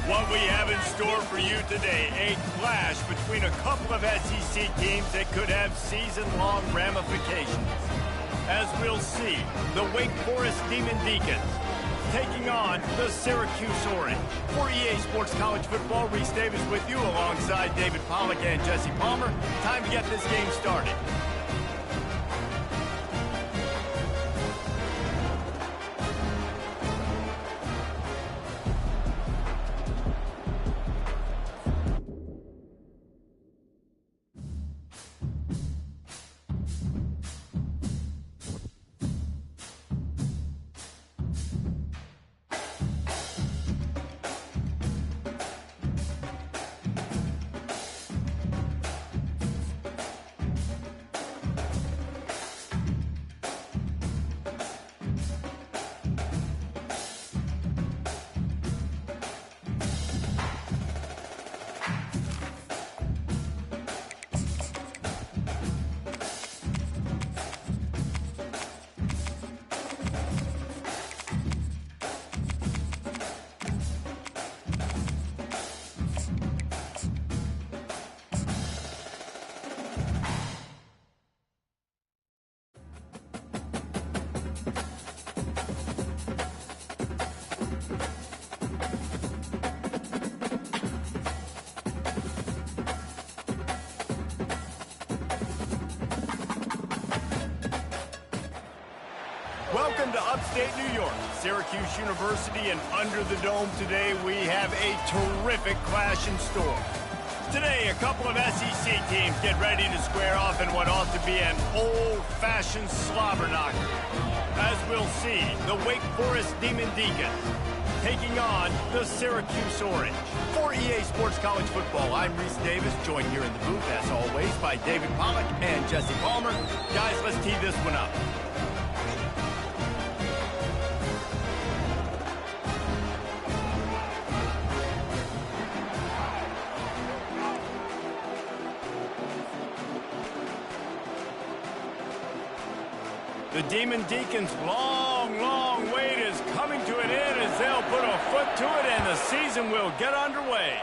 What we have in store for you today, a clash between a couple of SEC teams that could have season-long ramifications. As we'll see, the Wake Forest Demon Deacons taking on the Syracuse Orange. For EA Sports College Football, Reese Davis with you alongside David Pollack and Jesse Palmer. Time to get this game started. Welcome to upstate New York, Syracuse University, and under the dome today we have a terrific clash in store. Today, a couple of SEC teams get ready to square off in what ought to be an old-fashioned slobber knocker. As we'll see, the Wake Forest Demon Deacons taking on the Syracuse Orange. For EA Sports College Football, I'm Reese Davis, joined here in the booth, as always, by David Pollack and Jesse Palmer. Guys, let's tee this one up. The Demon Deacons' long wait is coming to an end as they'll put a foot to it and the season will get underway.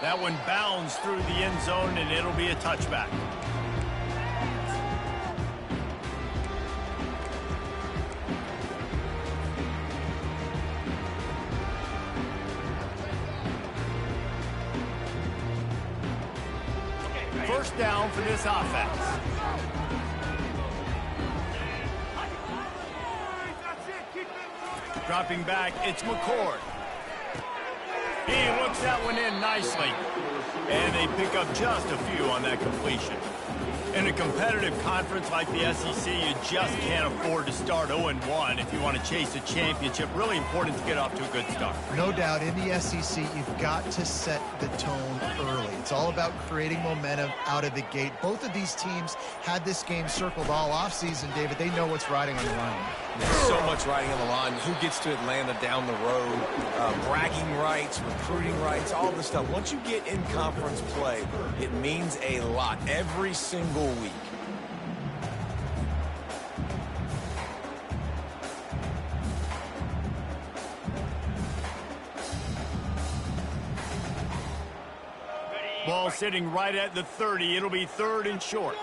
That one bounds through the end zone and it'll be a touchback. First down for this offense. Dropping back, it's McCord. He looks that one in nicely. And they pick up just a few on that completion. In a competitive conference like the SEC, you just can't afford to start 0-1 if you want to chase a championship. Really important to get off to a good start. No doubt, in the SEC, you've got to set the tone early. It's all about creating momentum out of the gate. Both of these teams had this game circled all offseason, David. They know what's riding on the line. There's so much riding on the line. Who gets to Atlanta down the road, bragging rights, recruiting rights, all this stuff. Once you get in conference play, it means a lot every single week. Ball sitting right at the 30. It'll be third and short.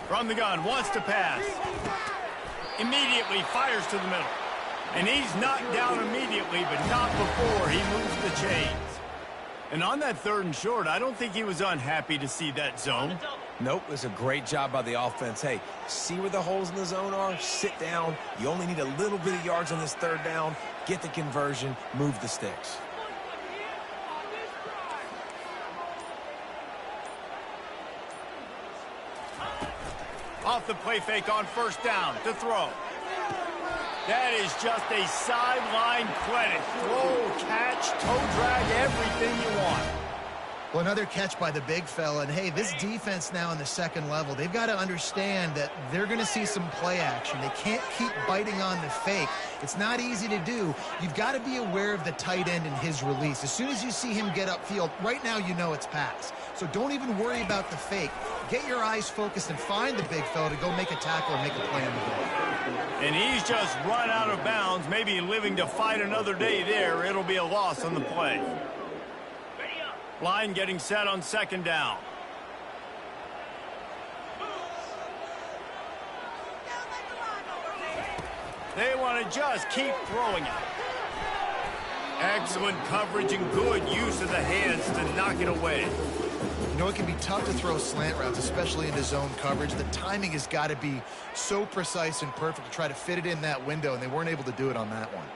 From the gun, wants to pass. Immediately fires to the middle. And he's knocked down immediately, but not before he moves the chains. And on that third and short, I don't think he was unhappy to see that zone. Nope, it was a great job by the offense. Hey, see where the holes in the zone are? Sit down. You only need a little bit of yards on this third down. Get the conversion. Move the sticks. Off the play fake on first down to throw. That is just a sideline credit. Throw, catch, toe drag, everything you want. Well, another catch by the big fella. And, hey, this defense now in the second level, they've got to understand that they're going to see some play action. They can't keep biting on the fake. It's not easy to do. You've got to be aware of the tight end and his release. As soon as you see him get upfield, right now you know it's pass. So don't even worry about the fake. Get your eyes focused and find the big fella to go make a tackle or make a play on the ball. And he's just run out of bounds, maybe living to fight another day there. It'll be a loss on the play. Line getting set on second down. They want to just keep throwing it. Excellent coverage and good use of the hands to knock it away. You know, it can be tough to throw slant routes, especially into zone coverage. The timing has got to be so precise and perfect to try to fit it in that window, and they weren't able to do it on that one.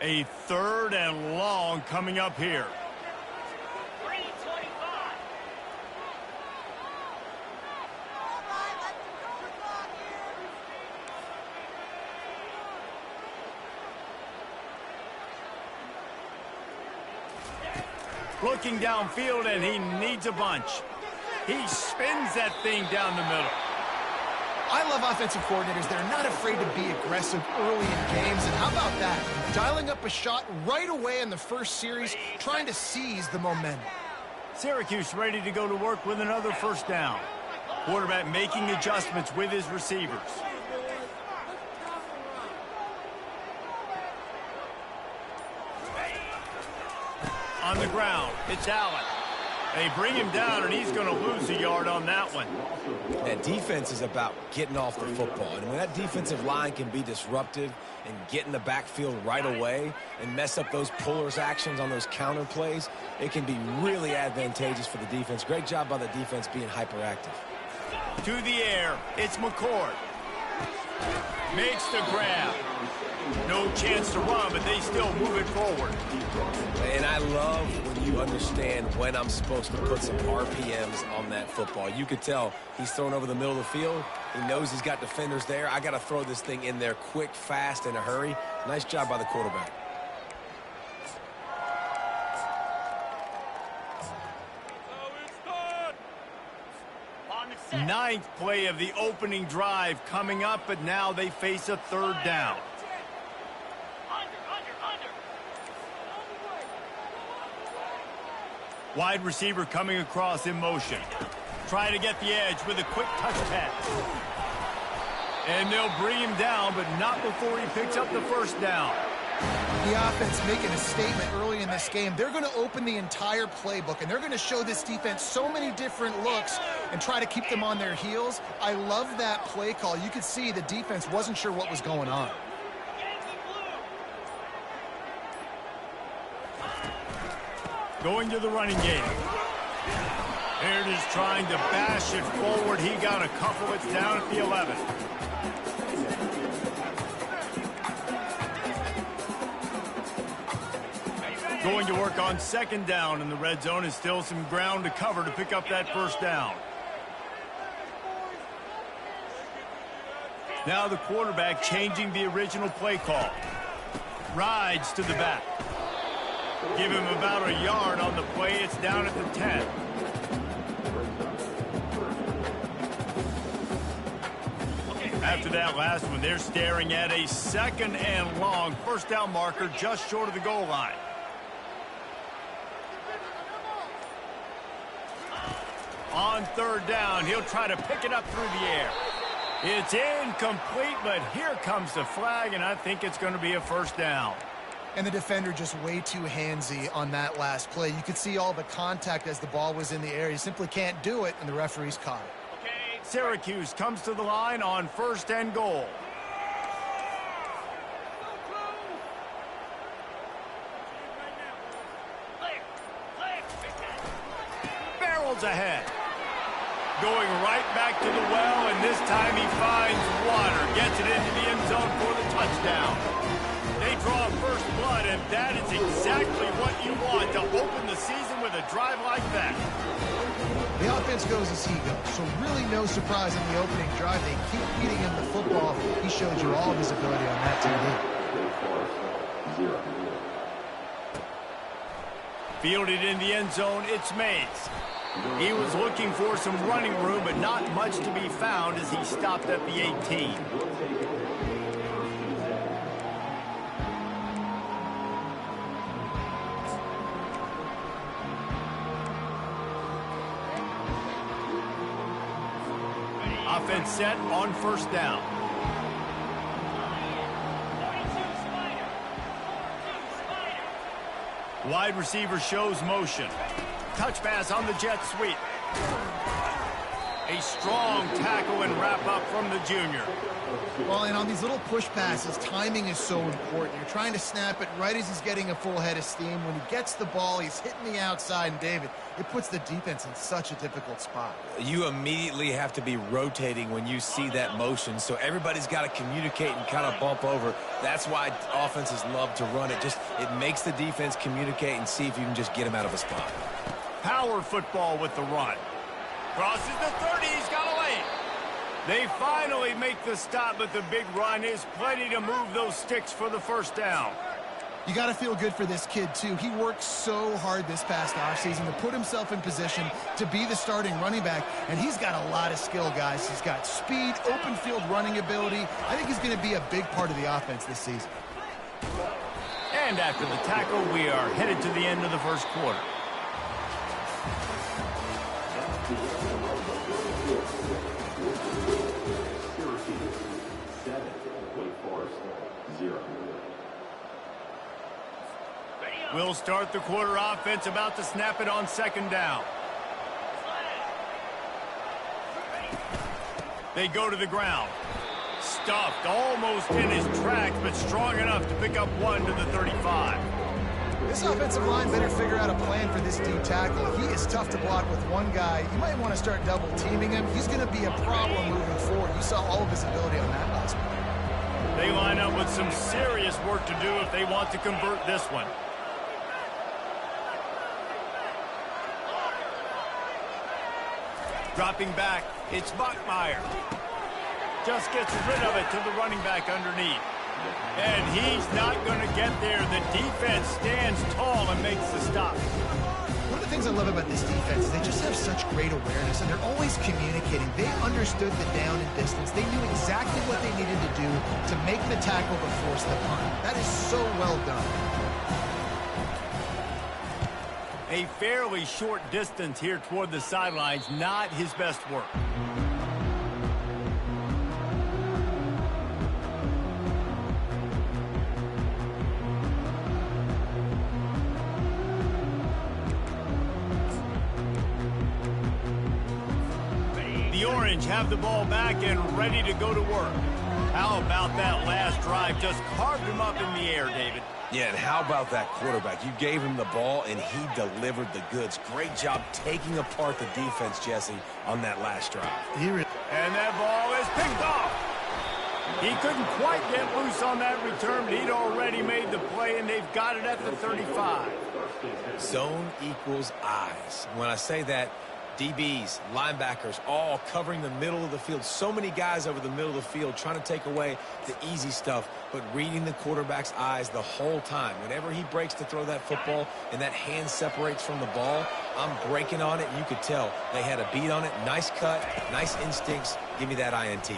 A third and long coming up here. Looking downfield, and he needs a bunch. He spins that thing down the middle. I love offensive coordinators. They're not afraid to be aggressive early in games. And how about that? Dialing up a shot right away in the first series, trying to seize the momentum. Syracuse ready to go to work with another first down. Quarterback making adjustments with his receivers. On the ground, it's Allen. They bring him down, and he's going to lose a yard on that one. That defense is about getting off the football. And when that defensive line can be disruptive and get in the backfield right away and mess up those pullers actions on those counter plays, it can be really advantageous for the defense. Great job by the defense being hyperactive. To the air, it's McCord. Makes the grab. No chance to run, but they still move it forward. And I love when you understand when I'm supposed to put some RPMs on that football. You could tell he's thrown over the middle of the field. He knows he's got defenders there. I got to throw this thing in there quick, fast, in a hurry. Nice job by the quarterback. Ninth play of the opening drive coming up, but now they face a third down. Wide receiver coming across in motion. Try to get the edge with a quick touch pass. And they'll bring him down, but not before he picks up the first down. The offense making a statement early in this game. They're going to open the entire playbook, and they're going to show this defense so many different looks and try to keep them on their heels. I love that play call. You could see the defense wasn't sure what was going on. Going to the running game. Here it is trying to bash it forward. He got a couple. It's down at the 11. Going to work on second down in the red zone. Is still some ground to cover to pick up that first down. Now the quarterback changing the original play call. Rides to the back. Give him about a yard on the play. It's down at the 10. After that last one, they're staring at a second and long. First down marker just short of the goal line. On third down, he'll try to pick it up through the air. It's incomplete, but here comes the flag, and I think it's going to be a first down. And the defender just way too handsy on that last play. You could see all the contact as the ball was in the air. He simply can't do it, and the referee's caught it. Okay. Syracuse comes to the line on first and goal. Barrels ahead. Going right back to the well, and this time he finds water. Gets it into the end zone for the touchdown. They draw first blood, and that is exactly what you want to open the season with a drive like that. The offense goes as he goes, so really no surprise in the opening drive. They keep feeding him the football. He showed you all of his ability on that TD. Fielded in the end zone, it's Mays. He was looking for some running room, but not much to be found as he stopped at the 18. Offense set on first down. Wide receiver shows motion. Touch pass on the jet sweep. A strong tackle and wrap up from the junior. Well, and on these little push passes, timing is so important. You're trying to snap it right as he's getting a full head of steam. When he gets the ball, he's hitting the outside, and David, it puts the defense in such a difficult spot. You immediately have to be rotating when you see that motion, so everybody's got to communicate and kind of bump over. That's why offenses love to run it. It makes the defense communicate and see if you can just get him out of a spot. Power football with the run. Crosses the 30, he's got a lane. They finally make the stop, but the big run is plenty to move those sticks for the first down. You got to feel good for this kid, too. He worked so hard this past offseason to put himself in position to be the starting running back, and he's got a lot of skill, guys. He's got speed, open field running ability. I think he's going to be a big part of the offense this season. And after the tackle, we are headed to the end of the first quarter. We'll start the quarter offense, about to snap it on second down. They go to the ground. Stuffed almost in his tracks, but strong enough to pick up one to the 35. This offensive line better figure out a plan for this D tackle. He is tough to block with one guy. You might want to start double teaming him. He's going to be a problem moving forward. You saw all of his ability on that last one. They line up with some serious work to do if they want to convert this one. Dropping back, it's Bachmeier. Just gets rid of it to the running back underneath. And he's not going to get there. The defense stands tall and makes the stop. One of the things I love about this defense is they just have such great awareness, and they're always communicating. They understood the down and distance. They knew exactly what they needed to do to make the tackle to force the punt. That is so well done. A fairly short distance here toward the sidelines, not his best work. The Orange have the ball back and ready to go to work. How about that last drive? Just carved him up in the air, David. Yeah, and how about that quarterback? You gave him the ball, and he delivered the goods. Great job taking apart the defense, Jesse, on that last drive. And that ball is picked off. He couldn't quite get loose on that return, but he'd already made the play, and they've got it at the 35. Zone equals eyes. When I say that, DBs, linebackers, all covering the middle of the field. So many guys over the middle of the field trying to take away the easy stuff, but reading the quarterback's eyes the whole time. Whenever he breaks to throw that football and that hand separates from the ball, I'm breaking on it. You could tell they had a beat on it. Nice cut, nice instincts. Give me that INT.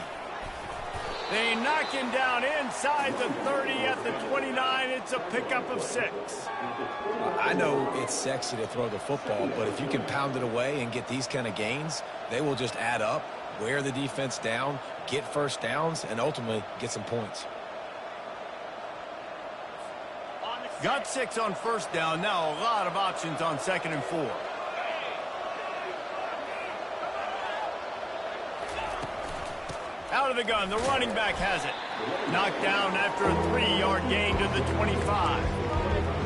They knock him down inside the 30 at the 29. It's a pickup of 6. I know it's sexy to throw the football, but if you can pound it away and get these kind of gains, they will just add up, wear the defense down, get first downs, and ultimately get some points. Got 6 on first down. Now a lot of options on 2nd and 4. Out of the gun, the running back has it. Knocked down after a 3-yard gain to the 25.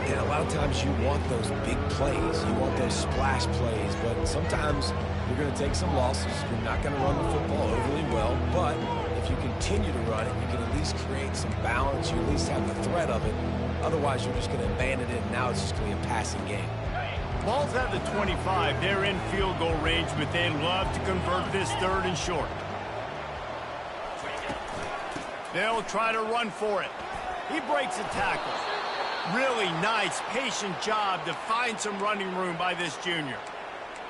And a lot of times you want those big plays. You want those splash plays. But sometimes you're going to take some losses. You're not going to run the football overly well. But if you continue to run it, you can at least create some balance. You at least have the threat of it. Otherwise, you're just going to abandon it, and now it's just going to be a passing game. Ball's at the 25. They're in field goal range, but they'd love to convert this 3rd and short. They'll try to run for it. He breaks a tackle. Really nice, patient job to find some running room by this junior.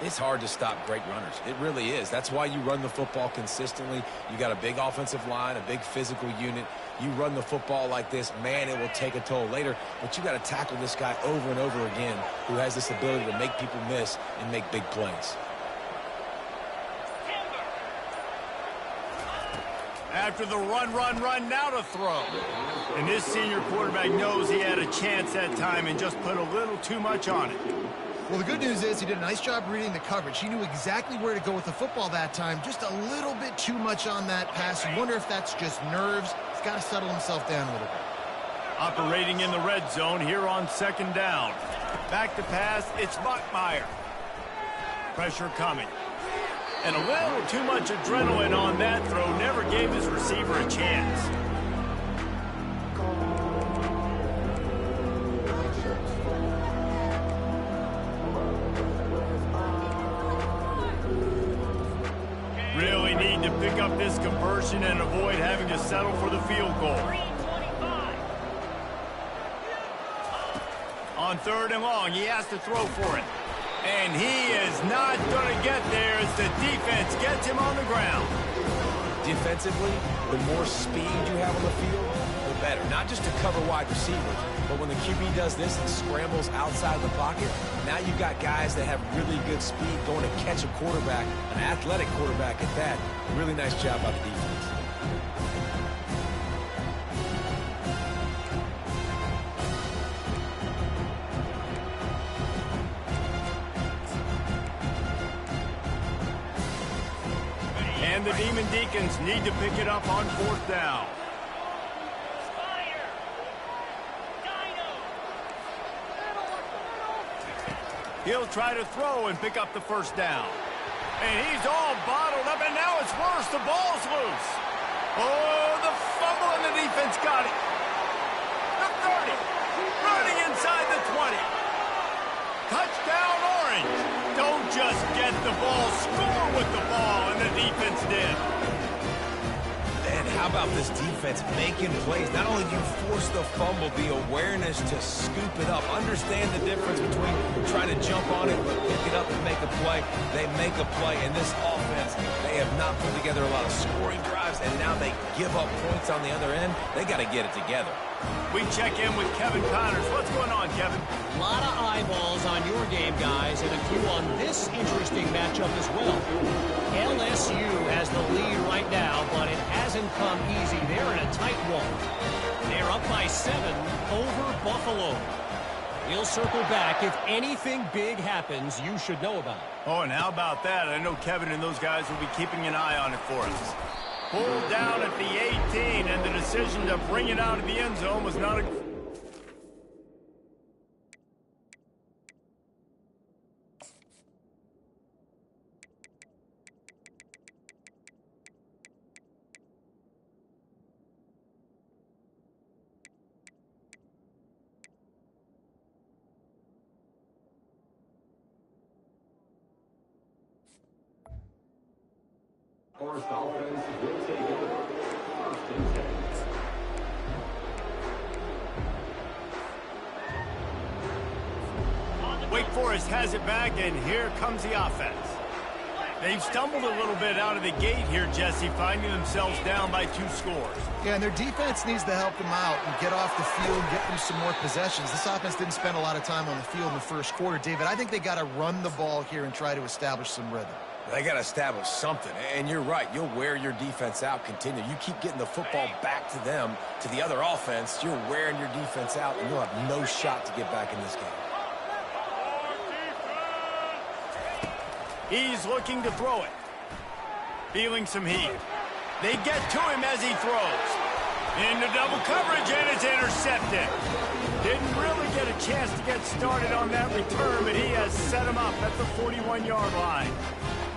It's hard to stop great runners. It really is. That's why you run the football consistently. You got a big offensive line, a big physical unit. You run the football like this, man, it will take a toll later. But you got to tackle this guy over and over again who has this ability to make people miss and make big plays. After the run, now to throw. And this senior quarterback knows he had a chance that time and just put a little too much on it. Well, the good news is he did a nice job reading the coverage. He knew exactly where to go with the football that time. Just a little bit too much on that pass. You wonder if that's just nerves. He's got to settle himself down a little bit. Operating in the red zone here on 2nd down. Back to pass, it's Buckmeyer. Pressure coming. And a little too much adrenaline on that throw never gave his receiver a chance. Really need to pick up this conversion and avoid having to settle for the field goal. On 3rd and long, he has to throw for it. And he is not going to get there as the defense gets him on the ground. Defensively, the more speed you have on the field, the better. Not just to cover wide receivers, but when the QB does this and scrambles outside the pocket, now you've got guys that have really good speed going to catch a quarterback, an athletic quarterback at that. Really nice job by the defense. And the Demon Deacons need to pick it up on 4th down. He'll try to throw and pick up the 1st down. And he's all bottled up, and now it's worse. The ball's loose. Oh, the fumble, and the defense got it. The 30, running inside the 20. Touchdown, Orange. Don't just get the ball, score with the ball, and the defense did. And how about this defense making plays? Not only do you force the fumble, the awareness to scoop it up. Understand the difference between trying to jump on it, but pick it up and make a play. They make a play, and this offense, they have not put together a lot of scoring drives, and now they give up points on the other end. They got to get it together. We check in with Kevin Connors. What's going on, Kevin? A lot of eyeballs on your game, guys, and a few on this interesting matchup as well. LSU has the lead right now, but it hasn't come easy. They're in a tight one. They're up by 7 over Buffalo. We'll circle back. If anything big happens, you should know about it. Oh, and how about that? I know Kevin and those guys will be keeping an eye on it for us. Pulled down at the 18, and the decision to bring it out of the end zone was not a... Forest offense will take over. 1st and 10. Wake Forest has it back, and here comes the offense. They've stumbled a little bit out of the gate here, Jesse, finding themselves down by 2 scores. Yeah, and their defense needs to help them out and get off the field, get them some more possessions. This offense didn't spend a lot of time on the field in the 1st quarter, David. I think they got to run the ball here and try to establish some rhythm. They got to establish something, and you're right. You'll wear your defense out, continue. You keep getting the football back to them, to the other offense, you're wearing your defense out, and you'll have no shot to get back in this game. He's looking to throw it. Feeling some heat. They get to him as he throws. Into double coverage, and it's intercepted. Didn't really get a chance to get started on that return, but he has set him up at the 41-yard line.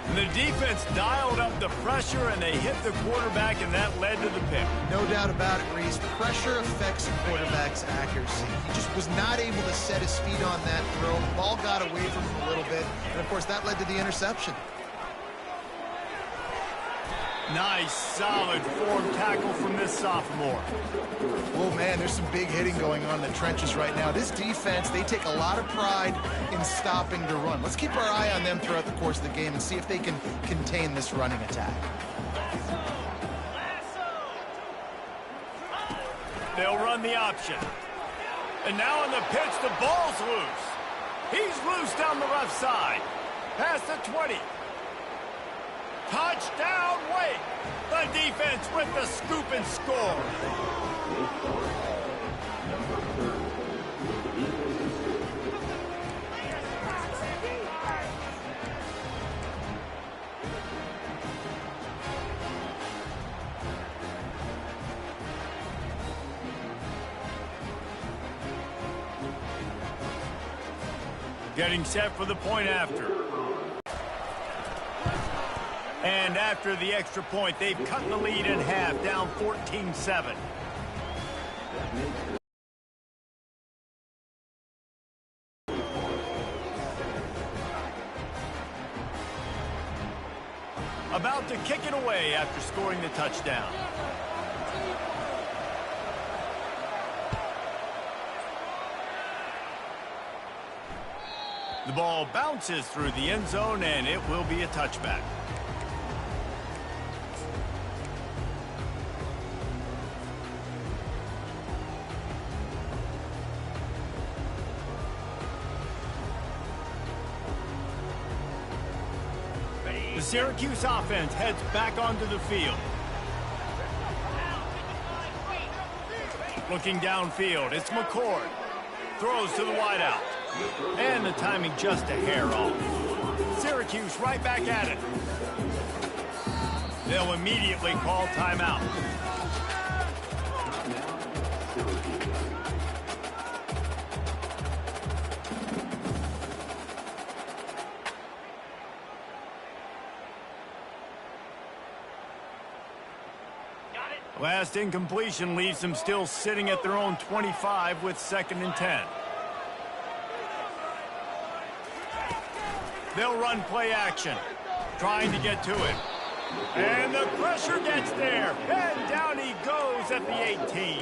And the defense dialed up the pressure, and they hit the quarterback, and that led to the pick. No doubt about it, Reese. Pressure affects the quarterback's accuracy. He just was not able to set his feet on that throw. The ball got away from him a little bit, and, of course, that led to the interception. Nice, solid form tackle from this sophomore. Oh, man, there's some big hitting going on in the trenches right now. This defense, they take a lot of pride in stopping the run. Let's keep our eye on them throughout the course of the game and see if they can contain this running attack. They'll run the option. And now on the pitch, the ball's loose. He's loose down the left side. Past the 20. Touchdown, Wake. The defense with the scoop and score. Getting set for the point after. And after the extra point, they've cut the lead in half, down 14-7. About to kick it away after scoring the touchdown. The ball bounces through the end zone, and it will be a touchback. The Syracuse offense heads back onto the field. Looking downfield, it's McCord. Throws to the wideout. And the timing just a hair off. Syracuse right back at it. They'll immediately call timeout. Last incompletion leaves them still sitting at their own 25 with 2nd and 10. They'll run play action, trying to get to it. And the pressure gets there, and down he goes at the 18.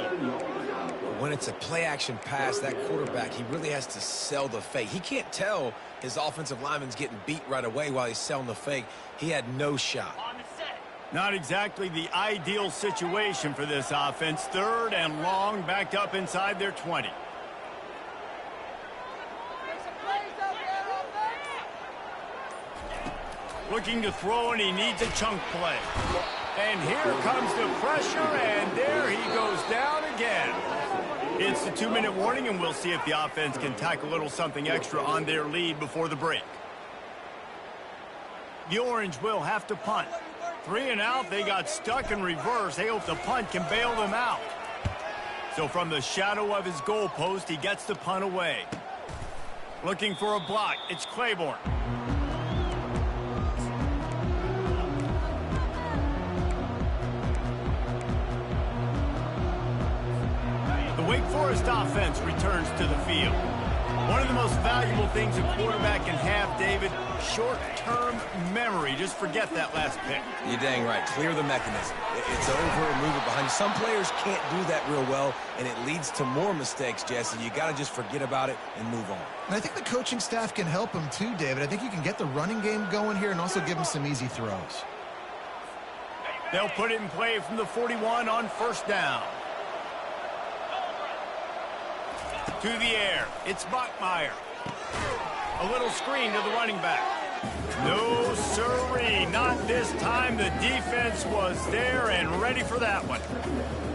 When it's a play action pass, that quarterback, he really has to sell the fake. He can't tell his offensive lineman's getting beat right away while he's selling the fake. He had no shot. Not exactly the ideal situation for this offense. 3rd and long, backed up inside their 20. Looking to throw, and he needs a chunk play. And here comes the pressure, and there he goes down again. It's the 2-minute warning, and we'll see if the offense can tack a little something extra on their lead before the break. The Orange will have to punt. 3 and out, they got stuck in reverse. They hope the punt can bail them out. So from the shadow of his goalpost, he gets the punt away. Looking for a block, it's Claiborne. The Wake Forest offense returns to the field. One of the most valuable things a quarterback can have, David, short-term memory. Just forget that last pick. You're dang right. Clear the mechanism. It's over, move it behind you. Some players can't do that real well, and it leads to more mistakes, Jesse. You got to just forget about it and move on. And I think the coaching staff can help him too, David. I think you can get the running game going here and also give him some easy throws. They'll put it in play from the 41 on 1st down. To the air, it's Bachmeier. A little screen to the running back. No sirree, not this time. The defense was there and ready for that one.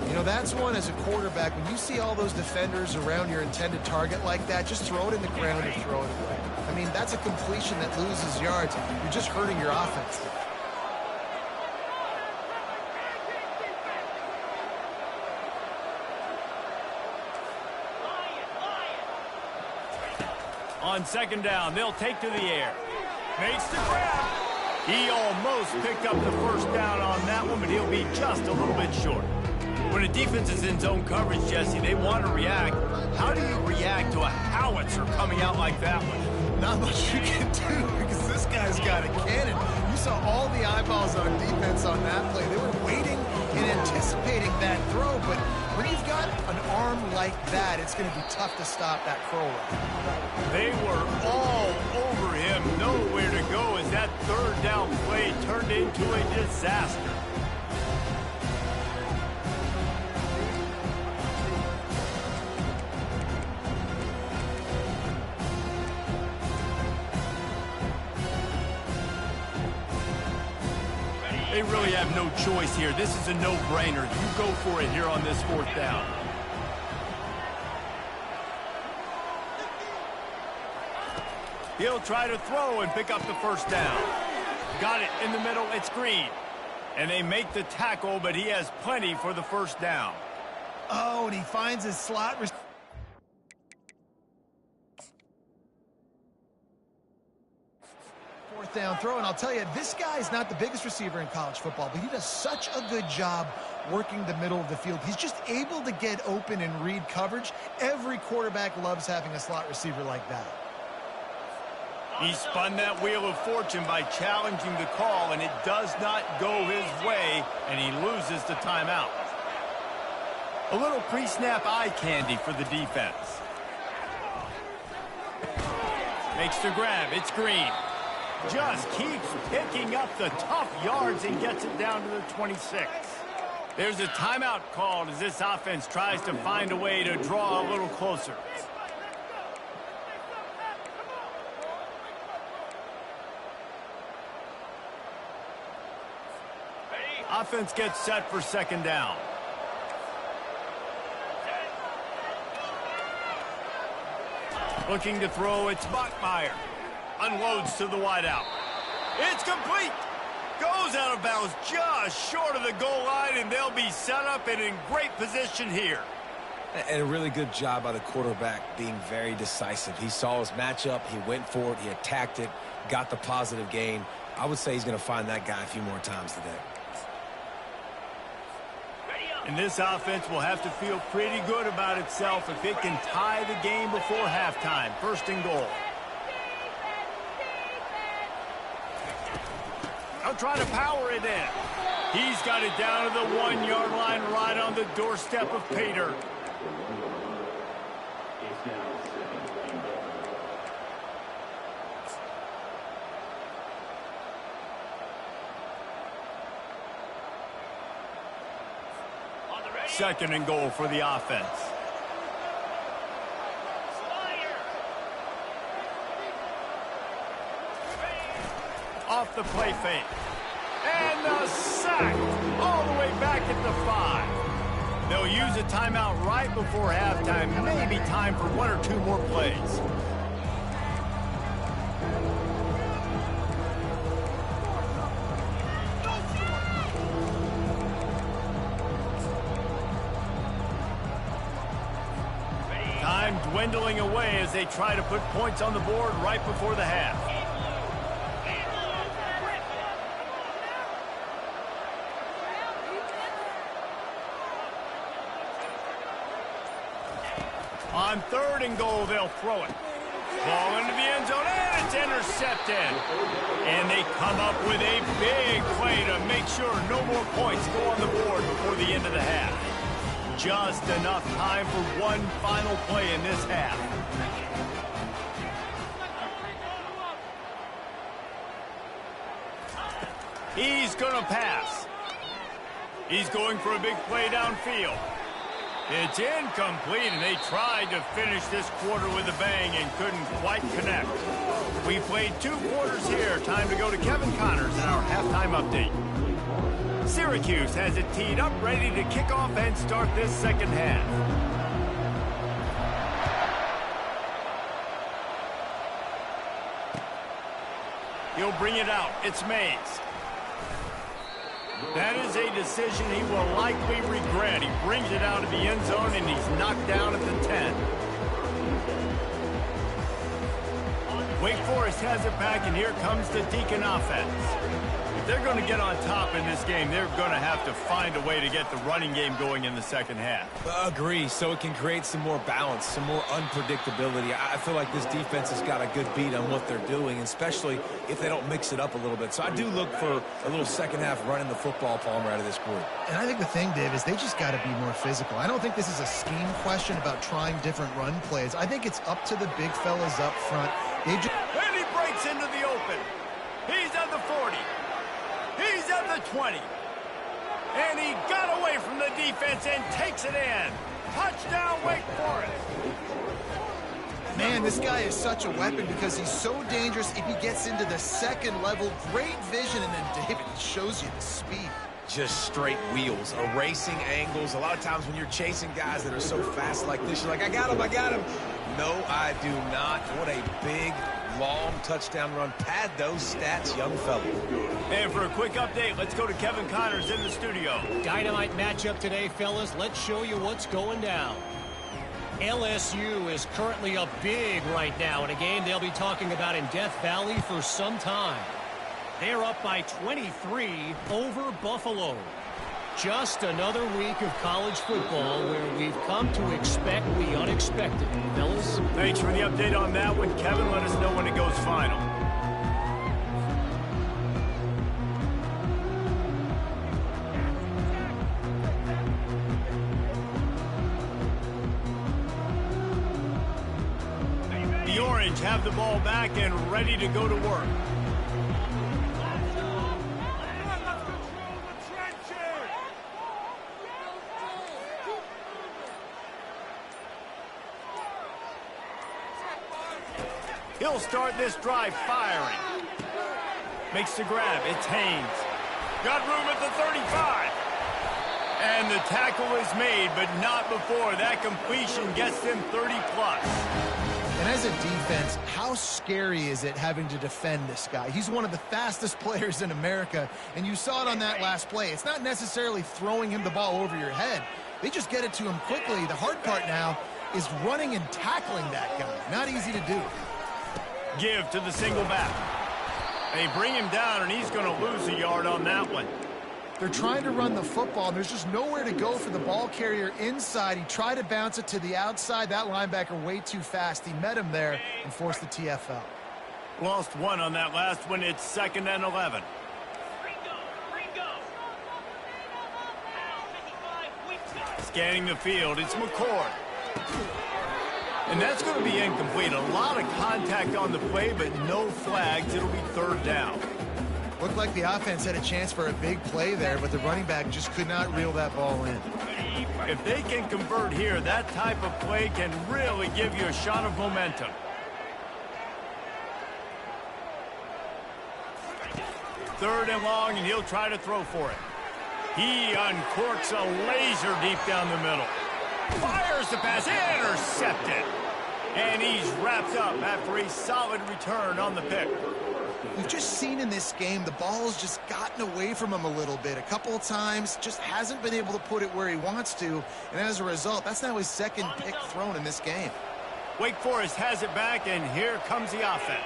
You know, that's one as a quarterback. When you see all those defenders around your intended target like that, just throw it in the ground or throw it away. I mean, that's a completion that loses yards. You're just hurting your offense there. On 2nd down, they'll take to the air. Makes the grab. He almost picked up the 1st down on that one, but he'll be just a little bit short. When a defense is in zone coverage, Jesse, they want to react. How do you react to a howitzer coming out like that one? Not much you can do because this guy's got a cannon. You saw all the eyeballs on defense on that play. They were waiting and anticipating that throw, but when you've got an arm like that, it's going to be tough to stop that curl run. They were all over him, nowhere to go as that third down play turned into a disaster. They really have no choice here. This is a no-brainer. You go for it here on this fourth down. He'll try to throw and pick up the first down. Got it in the middle. It's Green. And they make the tackle, but he has plenty for the first down. Oh, and he finds his slot receiver. Fourth down throw, and I'll tell you, this guy's not the biggest receiver in college football, but he does such a good job working the middle of the field. He's just able to get open and read coverage. Every quarterback loves having a slot receiver like that. He spun that wheel of fortune by challenging the call, and it does not go his way, and he loses the timeout. A little pre-snap eye candy for the defense. Makes the grab. It's Green. Just keeps picking up the tough yards and gets it down to the 26. There's a timeout called as this offense tries to find a way to draw a little closer. Offense gets set for second down. Looking to throw, it's Bachmeier. Unloads to the wideout. It's complete. Goes out of bounds just short of the goal line, and they'll be set up and in great position here. And a really good job by the quarterback being very decisive. He saw his matchup. He went for it. He attacked it. Got the positive gain. I would say he's going to find that guy a few more times today. And this offense will have to feel pretty good about itself if it can tie the game before halftime. First and goal. They'll try to power it in. He's got it down to the 1-yard line right on the doorstep of Pater. Second and goal for the offense. Off the play fake. And the sack all the way back at the 5. They'll use a timeout right before halftime. Maybe time for one or two more plays. Time dwindling away as they try to put points on the board right before the half. On third and goal, they'll throw it. Ball into the end zone, and it's intercepted. And they come up with a big play to make sure no more points go on the board before the end of the half. Just enough time for one final play in this half. He's going to pass. He's going for a big play downfield. It's incomplete, and they tried to finish this quarter with a bang and couldn't quite connect. We played 2 quarters here. Time to go to Kevin Connors in our halftime update. Syracuse has it teed up, ready to kick off and start this second half. He'll bring it out. It's Mays. That is a decision he will likely regret. He brings it out of the end zone, and he's knocked down at the 10. Wake Forest has it back, and here comes the Deacon offense. If they're going to get on top in this game, they're going to have to find a way to get the running game going in the second half. Agree, so it can create some more balance, some more unpredictability. I feel like this defense has got a good beat on what they're doing, especially if they don't mix it up a little bit. So I do look for a little second half running the football, Palmer, out of this group. And I think the thing, Dave, is they just got to be more physical. I don't think this is a scheme question about trying different run plays. I think it's up to the big fellas up front. And he breaks into the open. He's at the 40. He's at the 20. And he got away from the defense and takes it in. Touchdown, Wake Forest. Man, this guy is such a weapon because he's so dangerous if he gets into the second level. Great vision, and then David shows you the speed. Just straight wheels, erasing angles. A lot of times when you're chasing guys that are so fast like this, you're like, I got him, I got him. No, I do not. What a big, long touchdown run. Pad those stats, young fella. And for a quick update, let's go to Kevin Connors in the studio. Dynamite matchup today, fellas. Let's show you what's going down. LSU is currently up big right now in a game they'll be talking about in Death Valley for some time. They're up by 23 over Buffalo. Just another week of college football where we've come to expect the unexpected, fellas. Thanks for the update on that one, Kevin. Let us know when it goes final. The Orange have the ball back and ready to go to work. He'll start this drive firing. Makes the grab. It's Haynes. Got room at the 35. And the tackle is made, but not before. That completion gets them 30-plus. And as a defense, how scary is it having to defend this guy? He's one of the fastest players in America, and you saw it on that last play. It's not necessarily throwing him the ball over your head. They just get it to him quickly. The hard part now is running and tackling that guy. Not easy to do. Give to the single back. They bring him down, and he's going to lose a yard on that one. They're trying to run the football, and there's just nowhere to go for the ball carrier inside. He tried to bounce it to the outside. That linebacker way too fast. He met him there and forced the TFL. Lost one on that last one. It's 2nd and 11. Scanning the field, it's McCord. And that's going to be incomplete. A lot of contact on the play, but no flags. It'll be 3rd down. Looked like the offense had a chance for a big play there, but the running back just could not reel that ball in. If they can convert here, that type of play can really give you a shot of momentum. Third and long, and he'll try to throw for it. He uncorks a laser deep down the middle. Fires the pass, intercepted. And he's wrapped up after a solid return on the pick. We've just seen in this game the ball's just gotten away from him a little bit. A couple of times, just hasn't been able to put it where he wants to. And as a result, that's now his 2nd pick thrown in this game. Wake Forest has it back, and here comes the offense.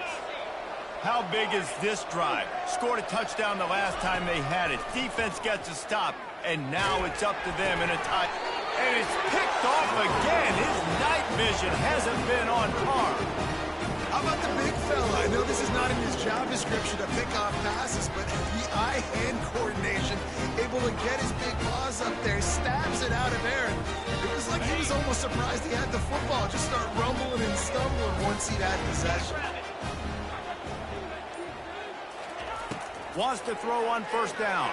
How big is this drive? Scored a touchdown the last time they had it. Defense gets a stop, and now it's up to them in a tie. And it's picked off again. His night vision hasn't been on par. How about the big fella? I know this is not in his job description to pick off passes, but the eye-hand coordination, able to get his big paws up there, stabs it out of air. It was like he was almost surprised he had the football. Just start rumbling and stumbling once he'd had possession. Wants to throw on 1st down.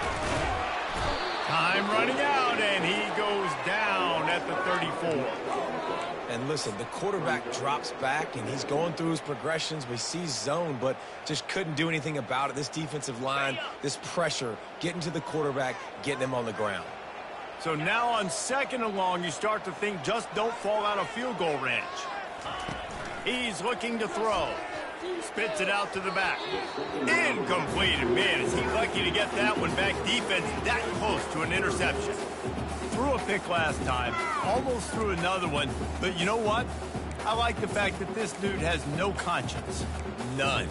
Time running out, and he goes down at the 34. And listen, the quarterback drops back, and he's going through his progressions. We see zone, but just couldn't do anything about it. This defensive line, this pressure, getting to the quarterback, getting him on the ground. So now on 2nd and long, you start to think just don't fall out of field goal range. He's looking to throw. Spits it out to the back. Incomplete. Man, is he lucky to get that one back. Defense that close to an interception. Threw a pick last time. Almost threw another one. But you know what? I like the fact that this dude has no conscience. None.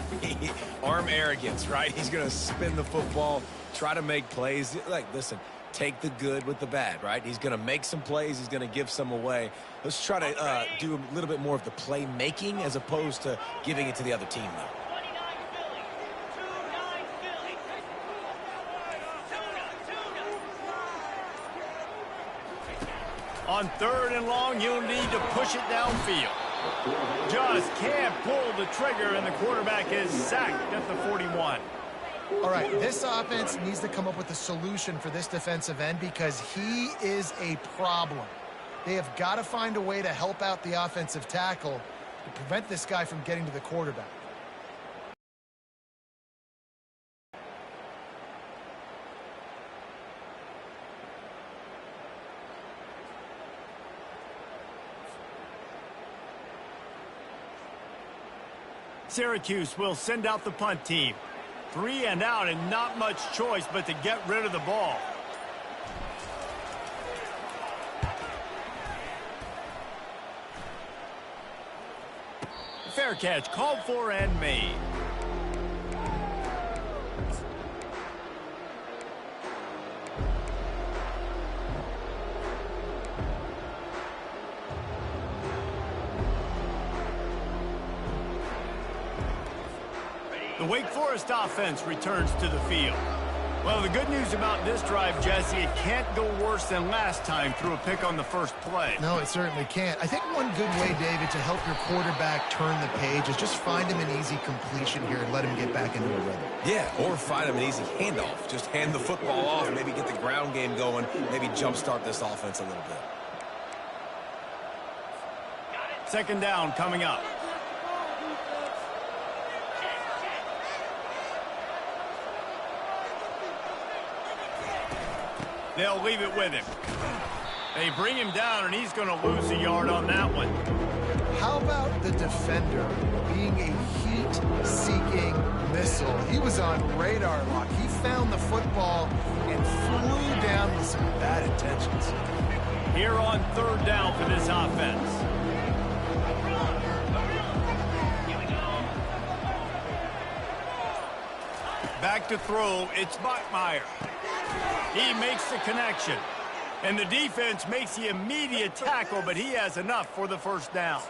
Arm arrogance, right? He's going to spin the football, try to make plays. Like, listen, take the good with the bad, right? He's going to make some plays. He's going to give some away. Let's try to do a little bit more of the playmaking as opposed to giving it to the other team, though. On 3rd and long, you'll need to push it downfield. Just can't pull the trigger, and the quarterback is sacked at the 41. All right, this offense needs to come up with a solution for this defensive end because he is a problem. They have got to find a way to help out the offensive tackle to prevent this guy from getting to the quarterback. Syracuse will send out the punt team. 3 and out, and not much choice but to get rid of the ball. Fair catch, called for and made. The Wake Forest offense returns to the field. Well, the good news about this drive, Jesse, it can't go worse than last time through a pick on the first play. No, it certainly can't. I think one good way, David, to help your quarterback turn the page is just find him an easy completion here and let him get back into a rhythm. Yeah, or find him an easy handoff. Just hand the football off, maybe get the ground game going, maybe jumpstart this offense a little bit. 2nd down coming up. They'll leave it with him. They bring him down, and he's going to lose a yard on that one. How about the defender being a heat-seeking missile? He was on radar lock. He found the football and flew down with some bad intentions. Here on 3rd down for this offense. Back to throw, it's Bachmeier. He makes the connection. And the defense makes the immediate tackle, but he has enough for the 1st down.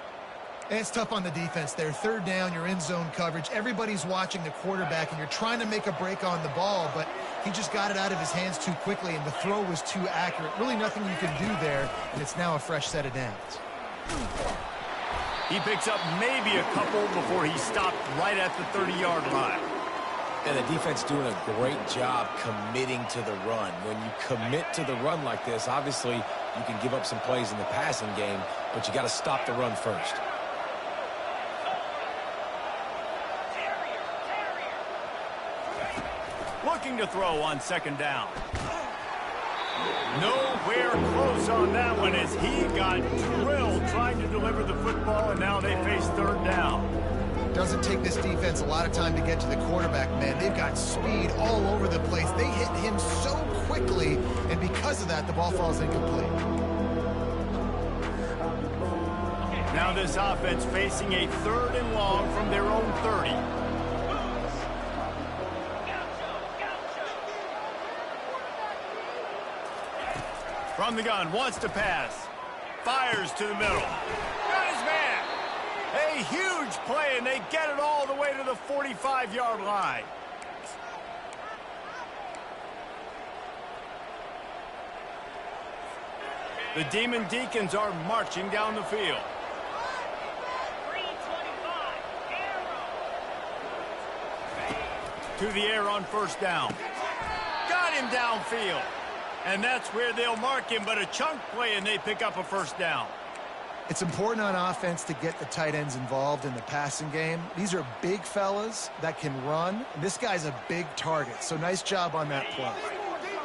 And it's tough on the defense there. 3rd down, you're in zone coverage. Everybody's watching the quarterback, and you're trying to make a break on the ball, but he just got it out of his hands too quickly, and the throw was too accurate. Really nothing you can do there, and it's now a fresh set of downs. He picks up maybe a couple before he stopped right at the 30-yard line. And the defense doing a great job committing to the run. When you commit to the run like this, obviously you can give up some plays in the passing game, but you got to stop the run first. Looking to throw on 2nd down. Nowhere close on that one as he got drilled trying to deliver the football, and now they face 3rd down. Doesn't take this defense a lot of time to get to the quarterback, man. They've got speed all over the place. They hit him so quickly, and because of that, the ball falls incomplete. Now this offense facing a 3rd and long from their own 30. From the gun, wants to pass. Fires to the middle. Got his man. A huge play, and they get it all the way to the 45-yard line. The Demon Deacons are marching down the field. To the air on 1st down. Got him downfield. And that's where they'll mark him, but a chunk play, and they pick up a 1st down. It's important on offense to get the tight ends involved in the passing game. These are big fellas that can run. And this guy's a big target, so nice job on that play.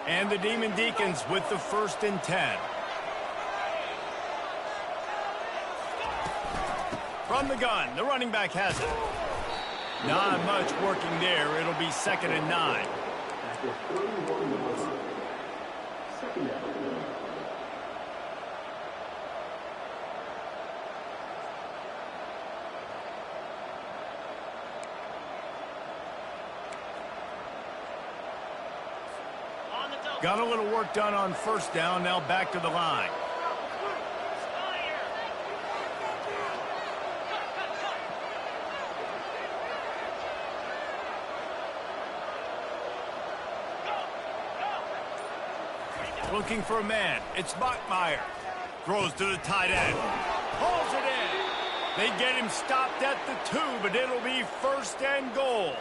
And the Demon Deacons with the 1st and 10. From the gun, the running back has it. Not much working there. It'll be 2nd and 9. After 31 yards. 2nd down. 2 Got a little work done on first down, now back to the line. Looking for a man. It's Bachmeier. Throws to the tight end. Pulls it in. They get him stopped at the 2, but it'll be first and goal.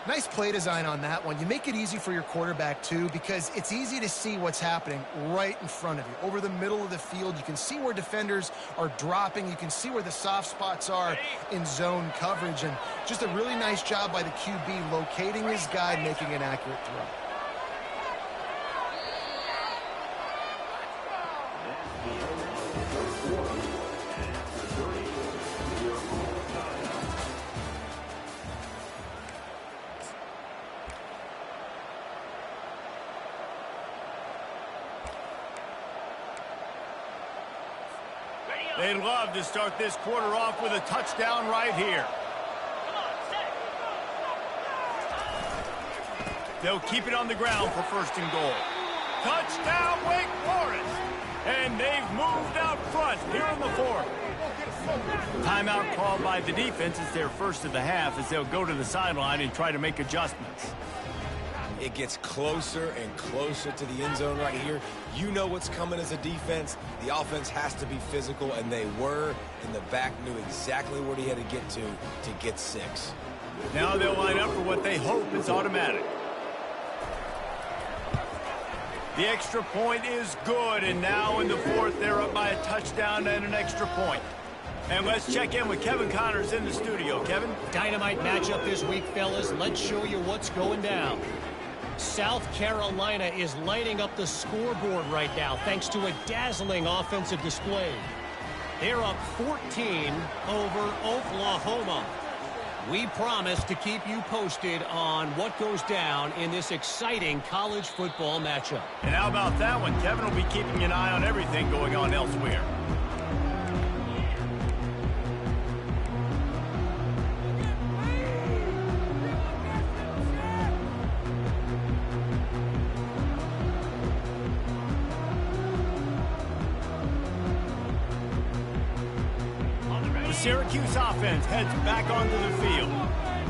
Nice play design on that one. You make it easy for your quarterback, too, because it's easy to see what's happening right in front of you. Over the middle of the field, you can see where defenders are dropping. You can see where the soft spots are in zone coverage. And just a really nice job by the QB locating his guy, making an accurate throw. They'd love to start this quarter off with a touchdown right here. They'll keep it on the ground for first and goal. Touchdown, Wake Forest! And they've moved out front here in the fourth. Timeout called by the defense. It's their first of the half as they'll go to the sideline and try to make adjustments. It gets closer and closer to the end zone right here. You know what's coming as a defense. The offense has to be physical, and they were. And the back knew exactly where he had to get 6. Now they'll line up for what they hope is automatic. The extra point is good, and now in the fourth, they're up by a touchdown and an extra point. And let's check in with Kevin Connors in the studio. Kevin? Dynamite matchup this week, fellas. Let's show you what's going down. South Carolina is lighting up the scoreboard right now thanks to a dazzling offensive display. They're up 14 over Oklahoma. We promise to keep you posted on what goes down in this exciting college football matchup. And how about that one? Kevin will be keeping an eye on everything going on elsewhere. Syracuse offense heads back onto the field.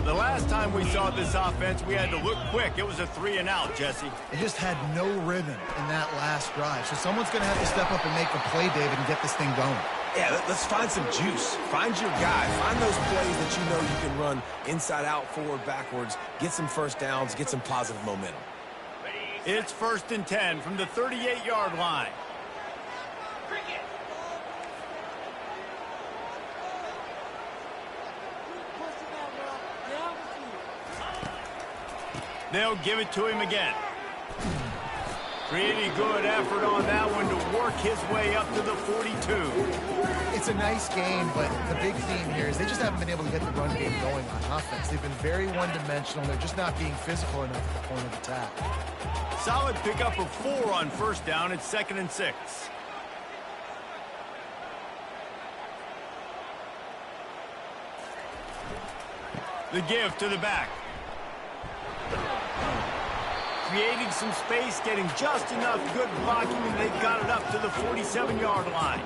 The last time we saw this offense, we had to look quick. It was a 3-and-out, Jesse. It just had no rhythm in that last drive. So someone's going to have to step up and make a play, David, and get this thing going. Yeah, let's find some juice. Find your guy. Find those plays that you know you can run inside out, forward, backwards. Get some first downs. Get some positive momentum. It's first and 10 from the 38-yard line. They'll give it to him again. Pretty good effort on that one to work his way up to the 42. It's a nice game, but the big theme here is they just haven't been able to get the run game going on offense. They've been very one-dimensional. They're just not being physical enough at the point of attack. Solid pickup of 4 on first down. It's 2nd and 6. The give to the back. Creating some space, getting just enough good blocking, and they've got it up to the 47-yard line.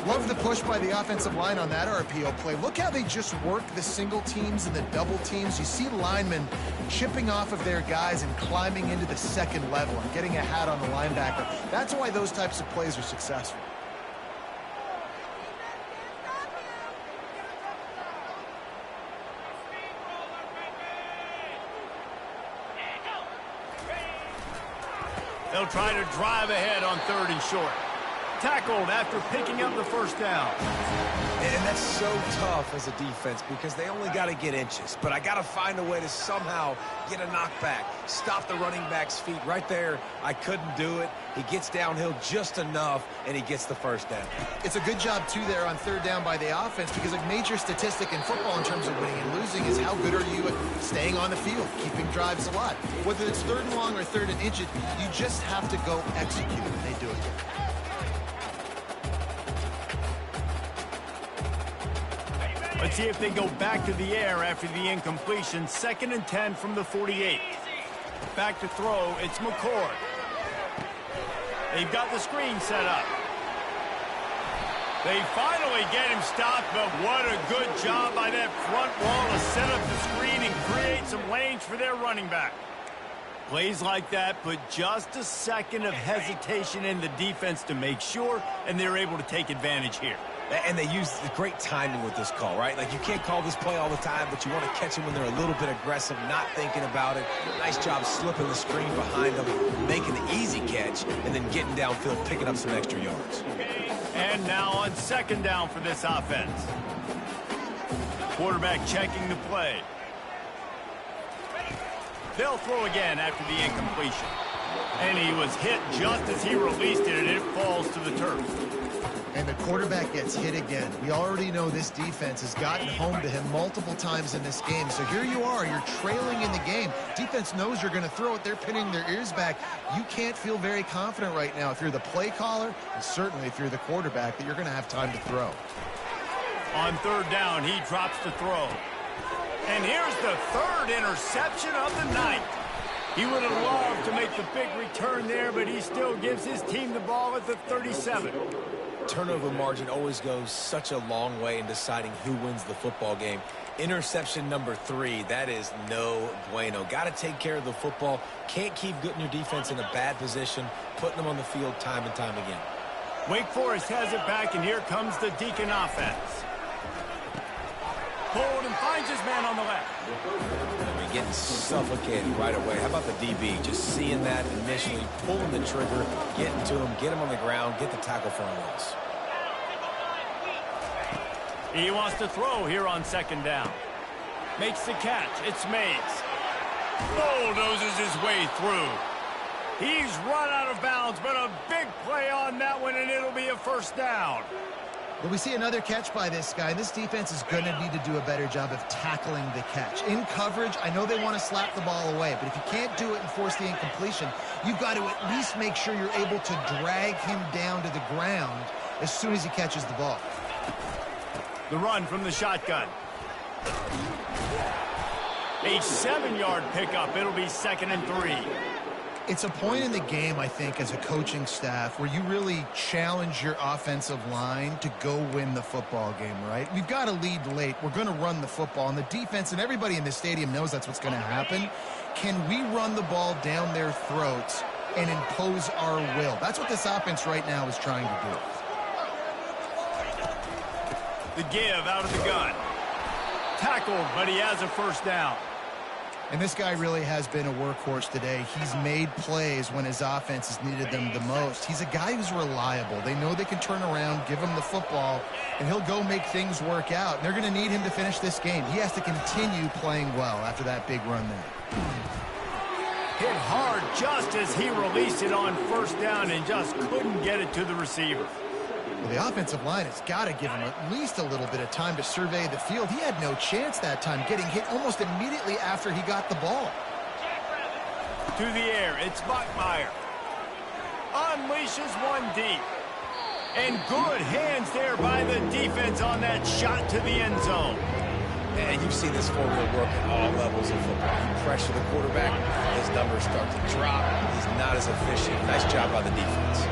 Love the push by the offensive line on that RPO play. Look how they just work the single teams and the double teams. You see linemen chipping off of their guys and climbing into the second level and getting a hat on the linebacker. That's why those types of plays are successful. They'll try to drive ahead on 3rd and short. Tackled after picking up the first down. And that's so tough as a defense because they only got to get inches. But I got to find a way to somehow get a knockback, stop the running back's feet right there. I couldn't do it. He gets downhill just enough, and he gets the first down. It's a good job, too, there on 3rd down by the offense because a major statistic in football in terms of winning and losing is how good are you at staying on the field, keeping drives alive. Whether it's 3rd and long or 3rd and inches, you just have to go execute, and they do it. Let's see if they go back to the air after the incompletion. 2nd and 10 from the 48. Back to throw, it's McCord. They've got the screen set up. They finally get him stopped, but what a good job by that front wall to set up the screen and create some lanes for their running back. Plays like that put just a second of hesitation in the defense to make sure, and they're able to take advantage here. And they use the great timing with this call, right? Like, you can't call this play all the time, but you want to catch them when they're a little bit aggressive, not thinking about it. Nice job slipping the screen behind them, making the easy catch, and then getting downfield, picking up some extra yards. And now on second down for this offense. Quarterback checking the play. They'll throw again after the incompletion. And he was hit just as he released it, and it falls to the turf. And the quarterback gets hit again. We already know this defense has gotten home to him multiple times in this game. So here you are, you're trailing in the game. Defense knows you're going to throw it. They're pinning their ears back. You can't feel very confident right now if you're the play caller, and certainly if you're the quarterback, that you're going to have time to throw. On third down, he drops to throw. And here's the third interception of the night. He would have loved to make the big return there, but he still gives his team the ball at the 37. Turnover margin always goes such a long way in deciding who wins the football game. Interception number 3, that is no bueno. Got to take care of the football. Can't keep getting your defense in a bad position, putting them on the field time and time again. Wake Forest has it back, and here comes the Deacon offense. Hold and finds his man on the left. They're getting suffocated right away. How about the DB? Just seeing that initially, pulling the trigger, getting to him, get him on the ground, get the tackle for a loss. He wants to throw here on second down. Makes the catch. It's Mays. Bulldozes his way through. He's run out of bounds, but a big play on that one, and it'll be a first down. But we see another catch by this guy. This defense is going to need to do a better job of tackling the catch. In coverage, I know they want to slap the ball away, but if you can't do it and force the incompletion, you've got to at least make sure you're able to drag him down to the ground as soon as he catches the ball. The run from the shotgun. A 7-yard pickup. It'll be 2nd and 3. It's a point in the game, I think, as a coaching staff where you really challenge your offensive line to go win the football game, right? We've got to lead late. We're going to run the football, and the defense and everybody in the stadium knows that's what's going to happen. Can we run the ball down their throats and impose our will? That's what this offense right now is trying to do. The give out of the gun. Tackled, but he has a first down. And this guy really has been a workhorse today. He's made plays when his offense has needed them the most. He's a guy who's reliable. They know they can turn around, give him the football, and he'll go make things work out. And they're going to need him to finish this game. He has to continue playing well after that big run there. Hit hard just as he released it on first down and just couldn't get it to the receiver. Well, the offensive line has got to give him at least a little bit of time to survey the field. He had no chance that time, getting hit almost immediately after he got the ball. To the air, it's Bachmeier. Unleashes one deep. And good hands there by the defense on that shot to the end zone. And you've seen this formula work at all levels of football. You pressure the quarterback, his numbers start to drop. He's not as efficient. Nice job by the defense.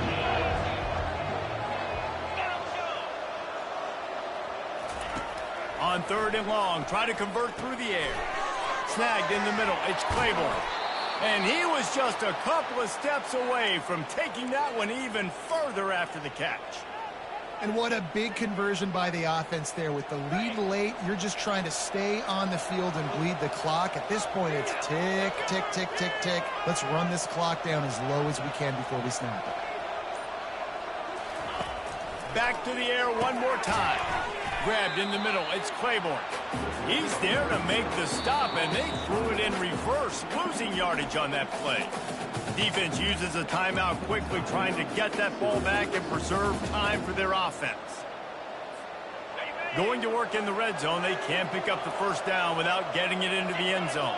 On 3rd and long, try to convert through the air. Snagged in the middle, it's Claiborne. And he was just a couple of steps away from taking that one even further after the catch. And what a big conversion by the offense there. With the lead late, you're just trying to stay on the field and bleed the clock. At this point, it's tick, tick, tick, tick, tick. Let's run this clock down as low as we can before we snap it. Back to the air one more time. Grabbed in the middle, it's Claiborne. He's there to make the stop, and they threw it in reverse, losing yardage on that play. Defense uses a timeout quickly, trying to get that ball back and preserve time for their offense. Going to work in the red zone, they can't pick up the first down without getting it into the end zone.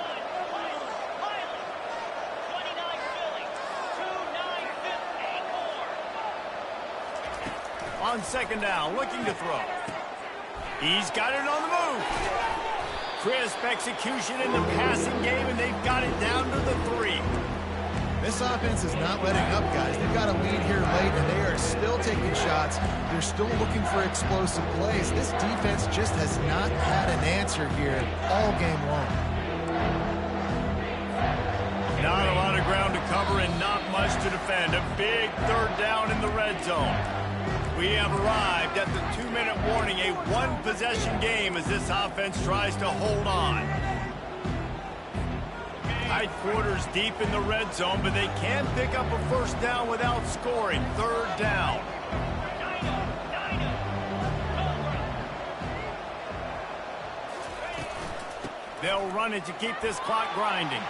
On 2nd down, looking to throw. He's got it on the move. Crisp execution in the passing game, and they've got it down to the 3. This offense is not letting up, guys. They've got a lead here late, and they are still taking shots. They're still looking for explosive plays. This defense just has not had an answer here all game long. Not a lot of ground to cover and not much to defend. A big third down in the red zone. We have arrived at the 2-minute warning, a one-possession game as this offense tries to hold on. Tight quarters deep in the red zone, but they can pick up a first down without scoring. Third down. They'll run it to keep this clock grinding.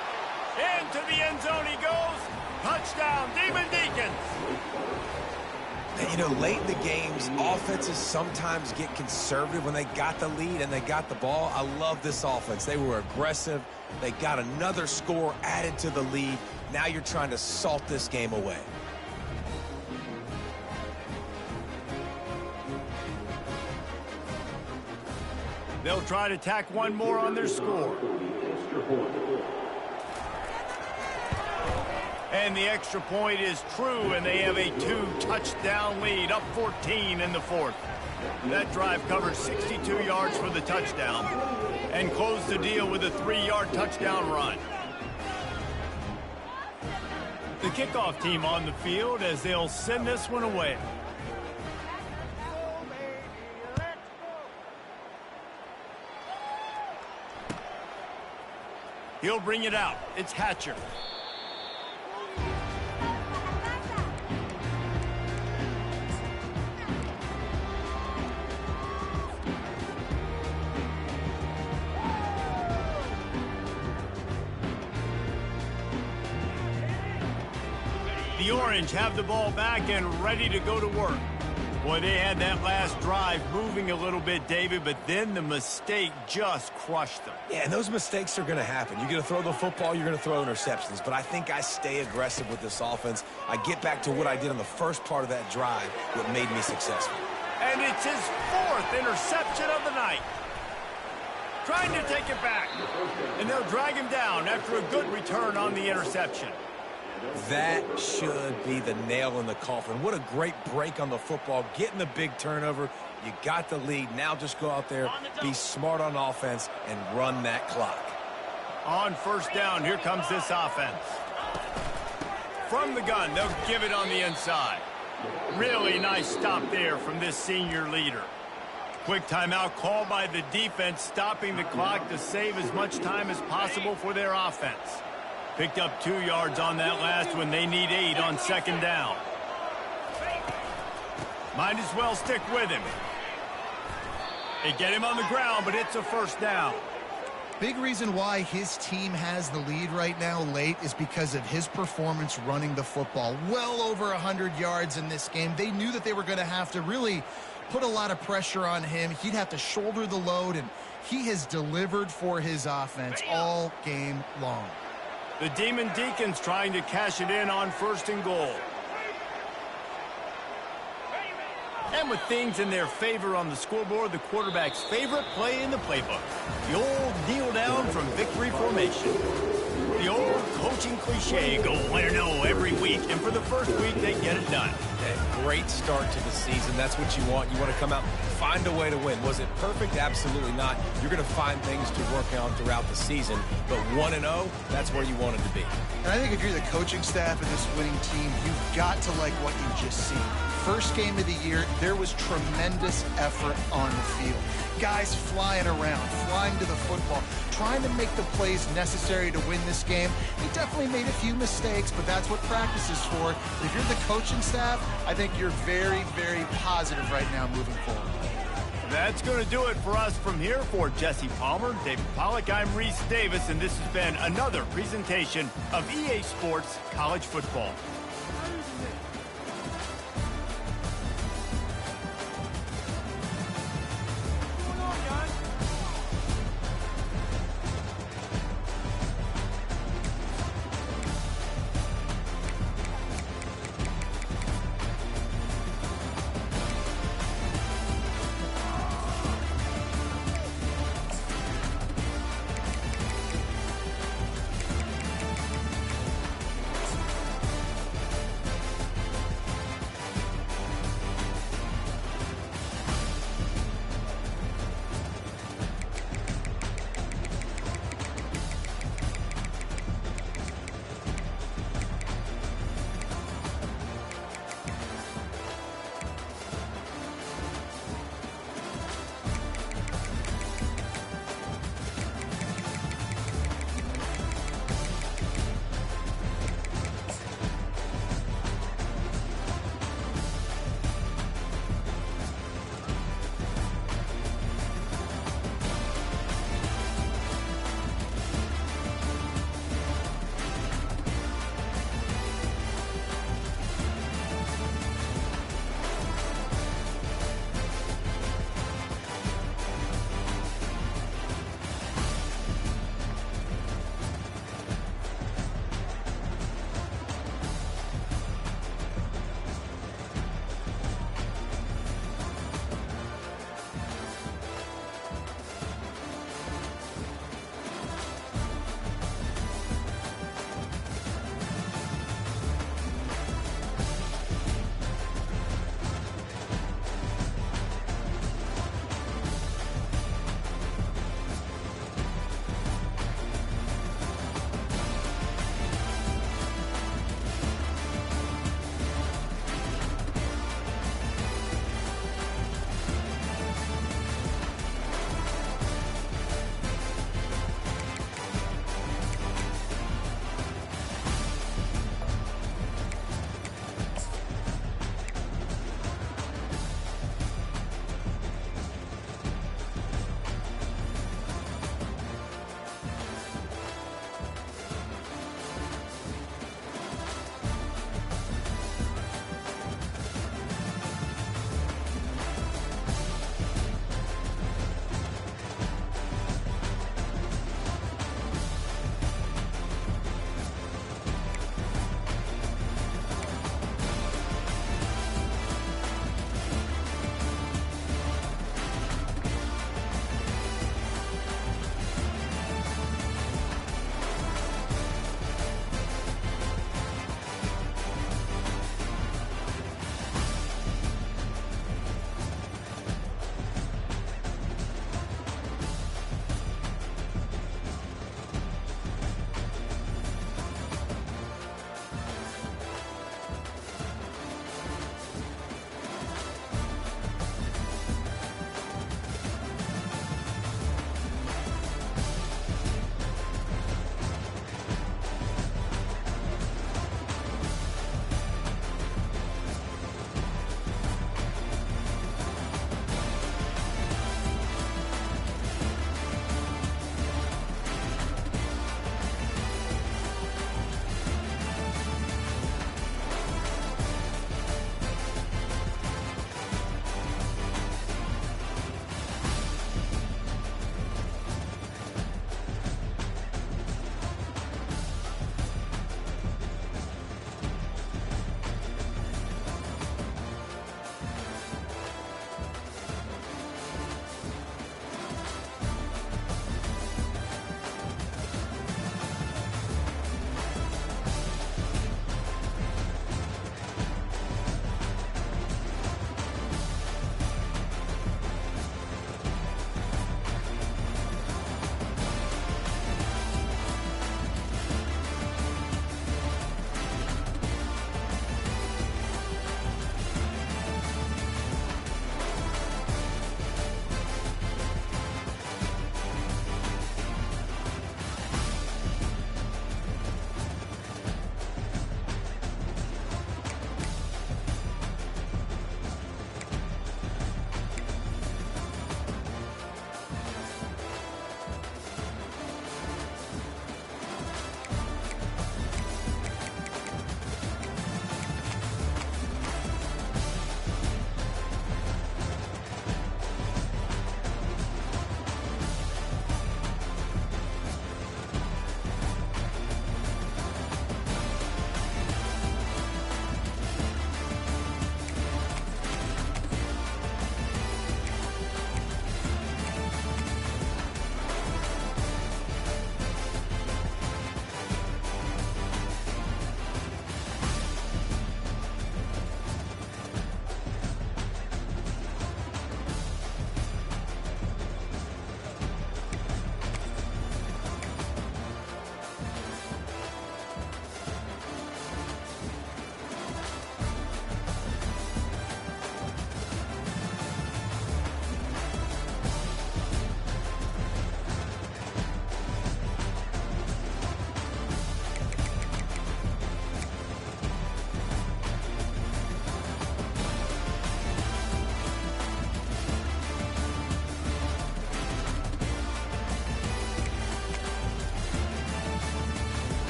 Into the end zone he goes. Touchdown, Demon Deacons. And, you know, late in the games, offenses sometimes get conservative when they got the lead and they got the ball. I love this offense. They were aggressive. They got another score added to the lead. Now you're trying to salt this game away. They'll try to tack one more on their score. And the extra point is true, and they have a 2-touchdown lead, up 14 in the fourth. That drive covered 62 yards for the touchdown and closed the deal with a 3-yard touchdown run. The kickoff team on the field as they'll send this one away. He'll bring it out. It's Hatcher. The Orange have the ball back and ready to go to work. Boy, they had that last drive moving a little bit, David, but then the mistake just crushed them. Yeah, and those mistakes are going to happen. You're going to throw the football, you're going to throw interceptions, but I think I stay aggressive with this offense. I get back to what I did on the first part of that drive, what made me successful. And it's his 4th interception of the night. Trying to take it back. And they'll drag him down after a good return on the interception. That should be the nail in the coffin. What a great break on the football. Getting the big turnover. You got the lead. Now just go out there, be smart on offense, and run that clock. On first down, here comes this offense. From the gun, they'll give it on the inside. Really nice stop there from this senior leader. Quick timeout called by the defense, stopping the clock to save as much time as possible for their offense. Picked up 2 yards on that last one. They need 8 on second down. Might as well stick with him. They get him on the ground, but it's a first down. Big reason why his team has the lead right now late is because of his performance running the football. Well over 100 yards in this game. They knew that they were going to have to really put a lot of pressure on him. He'd have to shoulder the load, and he has delivered for his offense all game long. The Demon Deacons trying to cash it in on 1st and goal. And with things in their favor on the scoreboard, the quarterback's favorite play in the playbook. The old kneel down from victory formation. The old coaching cliche, go win or no every week. And for the first week, they get it done. A great start to the season. That's what you want. You want to come out, find a way to win. Was it perfect? Absolutely not. You're going to find things to work on throughout the season. But 1-0, that's where you want it to be. And I think if you're the coaching staff of this winning team, you've got to like what you just seen. First game of the year, there was tremendous effort on the field. Guys flying around, flying to the football, trying to make the plays necessary to win this game. He definitely made a few mistakes, but that's what practice is for. If you're the coaching staff, I think you're very, very positive right now moving forward. That's going to do it for us from here. For Jesse Palmer, David Pollack, I'm Reese Davis, and this has been another presentation of EA Sports College Football.